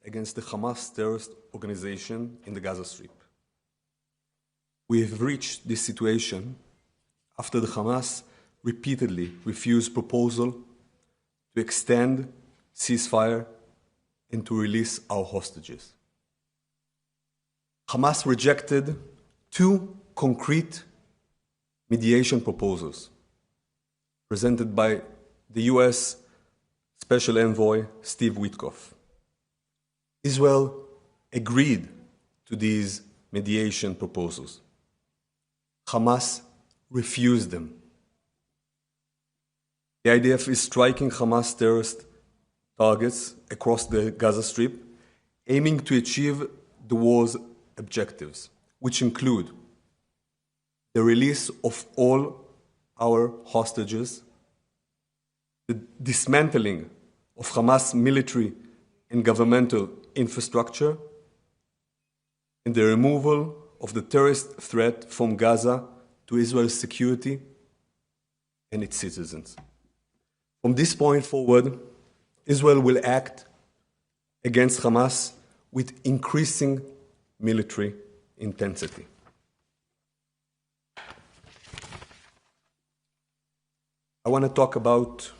against the Hamas terrorist organization in the Gaza Strip. We have reached this situation after the Hamas repeatedly refused proposal to extend ceasefire and to release our hostages. Hamas rejected two concrete mediation proposals presented by the US Special Envoy Steve Witkoff. Israel agreed to these mediation proposals. Hamas refused them. The IDF is striking Hamas terrorist targets across the Gaza Strip, aiming to achieve the war's objectives, which include the release of all our hostages, the dismantling of Hamas military and governmental infrastructure, and the removal of the terrorist threat from Gaza to Israel's security and its citizens. From this point forward, Israel will act against Hamas with increasing military intensity. I want to talk about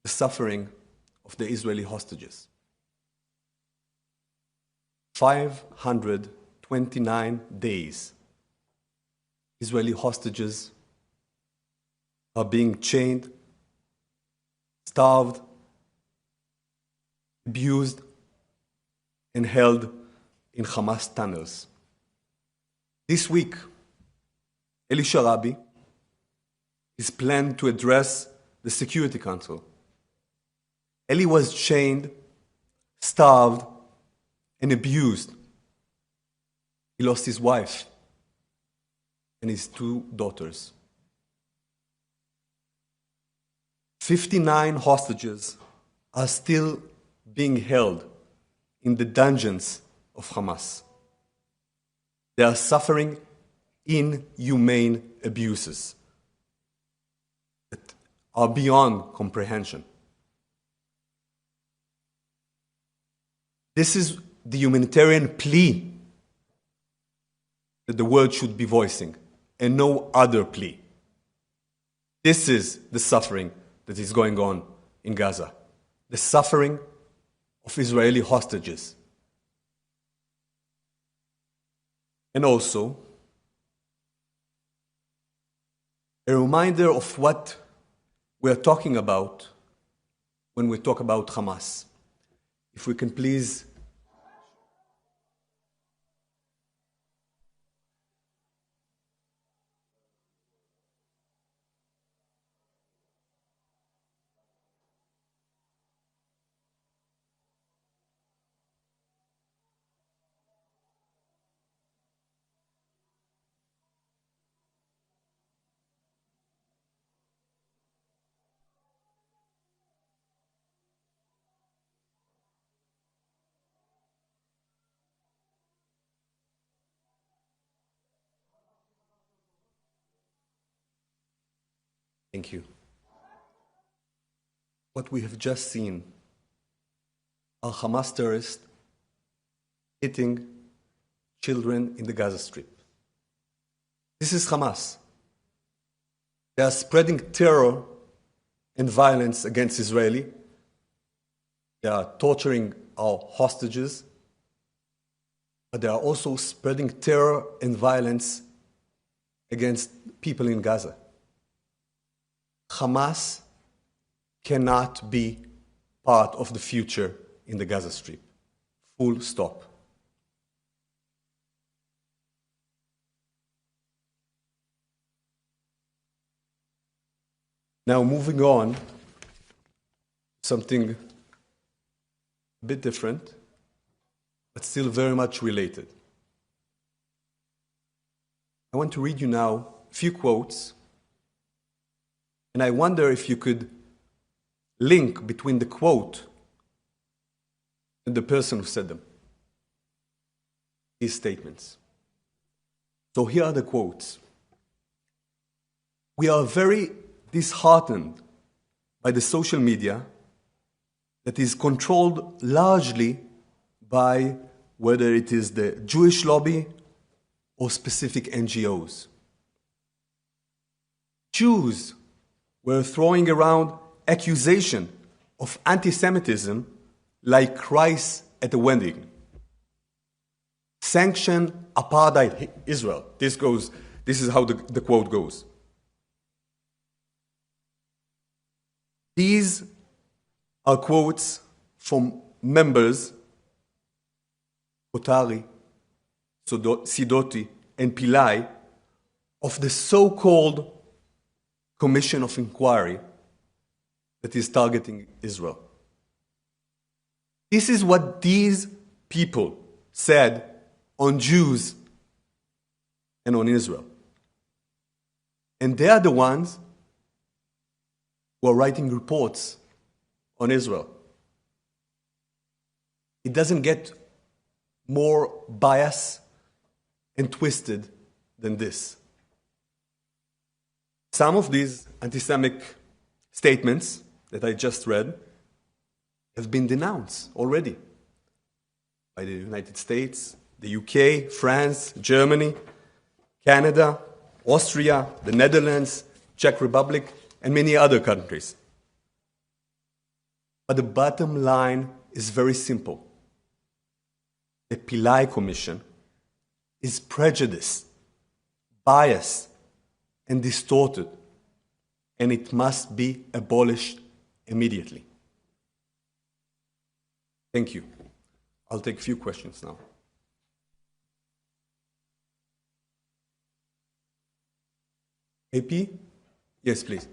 the suffering of the Israeli hostages. 529 days Israeli hostages are being chained, starved, abused, and held in Hamas tunnels. This week, Eli Sharabi is planned to address the Security Council. Eli was chained, starved, and abused. He lost his wife and his two daughters. 59 hostages are still being held in the dungeons of Hamas. They are suffering inhumane abuses that are beyond comprehension. This is the humanitarian plea that the world should be voicing, and no other plea. This is the suffering that is going on in Gaza, the suffering of Israeli hostages. And also, a reminder of what we are talking about when we talk about Hamas. If we can please Thank you. What we have just seen are Hamas terrorists hitting children in the Gaza Strip. This is Hamas. They are spreading terror and violence against Israeli. They are torturing our hostages, but they are also spreading terror and violence against people in Gaza. Hamas cannot be part of the future in the Gaza Strip. Full stop. Now moving on, something a bit different, but still very much related. I want to read you now a few quotes, and I wonder if you could link between the quote and the person who said them, his statements. So here are the quotes. We are very disheartened by the social media that is controlled largely by whether it is the Jewish lobby or specific NGOs. Jews were throwing around accusation of anti-Semitism like rice at a wedding. Sanction apartheid Israel. This is how the quote goes. These are quotes from members, Kotari, Sidoti, and Pillai, of the so-called Commission of Inquiry that is targeting Israel. This is what these people said on Jews and on Israel. And they are the ones who are writing reports on Israel. It doesn't get more biased and twisted than this. Some of these anti-Semitic statements that I just read have been denounced already by the United States, the UK, France, Germany, Canada, Austria, the Netherlands, Czech Republic, and many other countries. But the bottom line is very simple. The Pillai Commission is prejudiced, biased, and distorted, and it must be abolished immediately. Thank you. I'll take a few questions now. AP? Yes, please.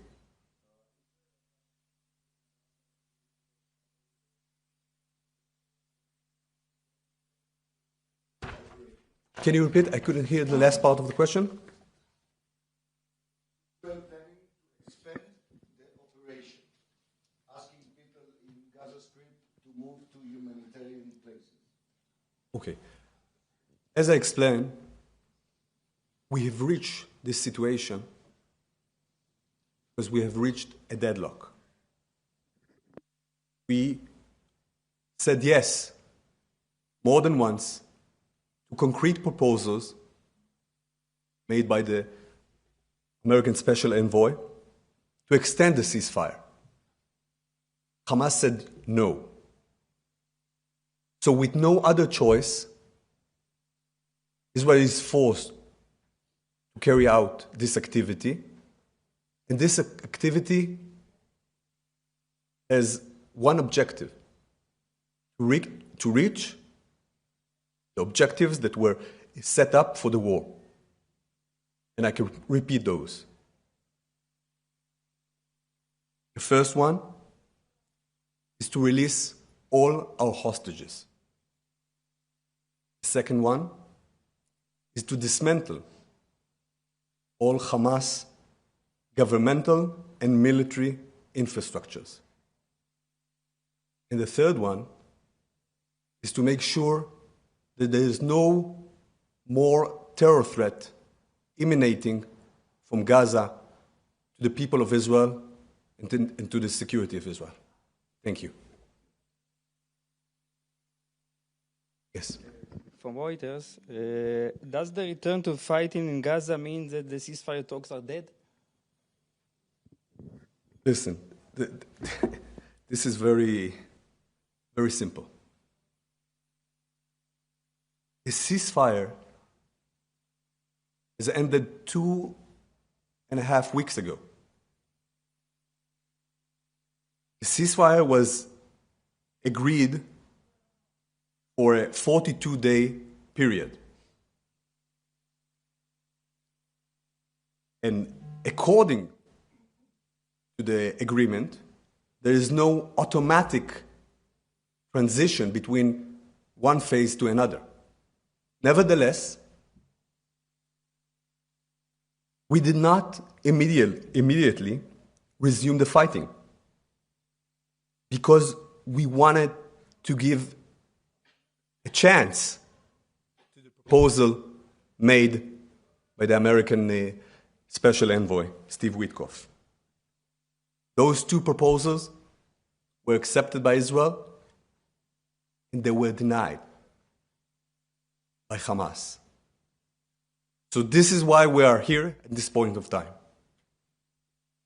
Can you repeat? I couldn't hear the last part of the question. Planning to expand the operation, asking people in Gaza Strip to move to humanitarian places. Okay. As I explained, we have reached this situation because we have reached a deadlock. We said yes more than once to concrete proposals made by the American Special Envoy to extend the ceasefire. Hamas said no. So with no other choice, Israel is forced to carry out this activity. And this activity has one objective: to reach the objectives that were set up for the war. And I can repeat those. The first one is to release all our hostages. The second one is to dismantle all Hamas governmental and military infrastructures. And the third one is to make sure that there is no more terror threat emanating from Gaza to the people of Israel and to the security of Israel. Thank you. Yes. From Reuters, does the return to fighting in Gaza mean that the ceasefire talks are dead? Listen, this is very, very simple. The ceasefire has ended 2.5 weeks ago. The ceasefire was agreed for a 42-day period. And according to the agreement, there is no automatic transition between one phase to another. Nevertheless, we did not immediately resume the fighting because we wanted to give a chance to the proposal made by the American Special Envoy, Steve Witkoff. Those two proposals were accepted by Israel, and they were denied by Hamas. So this is why we are here at this point of time.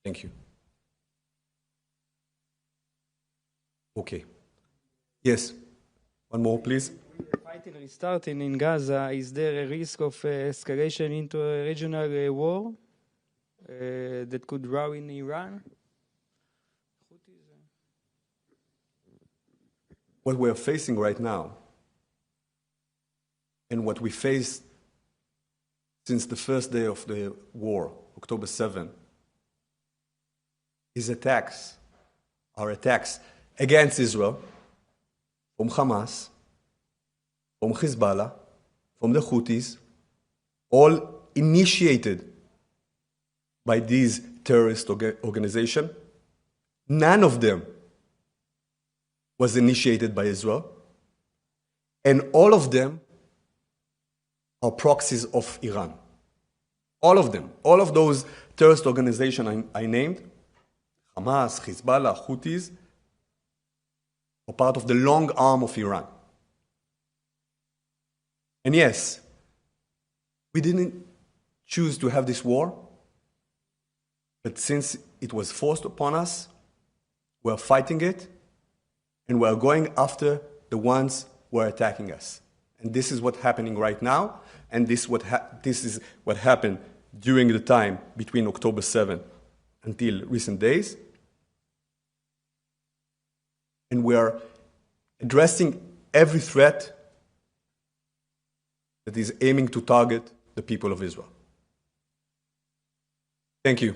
Thank you. Okay. Yes. One more, please. With the fighting restarting in Gaza, is there a risk of escalation into a regional war that could ruin Iran? What we're facing right now, and what we faced since the first day of the war, October 7, is attacks against Israel from Hamas, from Hezbollah, from the Houthis, all initiated by these terrorist organizations. None of them was initiated by Israel, and all of them are proxies of Iran. All of them, all of those terrorist organizations I named, Hamas, Hezbollah, Houthis, are part of the long arm of Iran. And yes, we didn't choose to have this war, but since it was forced upon us, we're fighting it, and we're going after the ones who are attacking us. And this is what's happening right now, and this is what happened during the time between October 7 until recent days. And we are addressing every threat that is aiming to target the people of Israel. Thank you.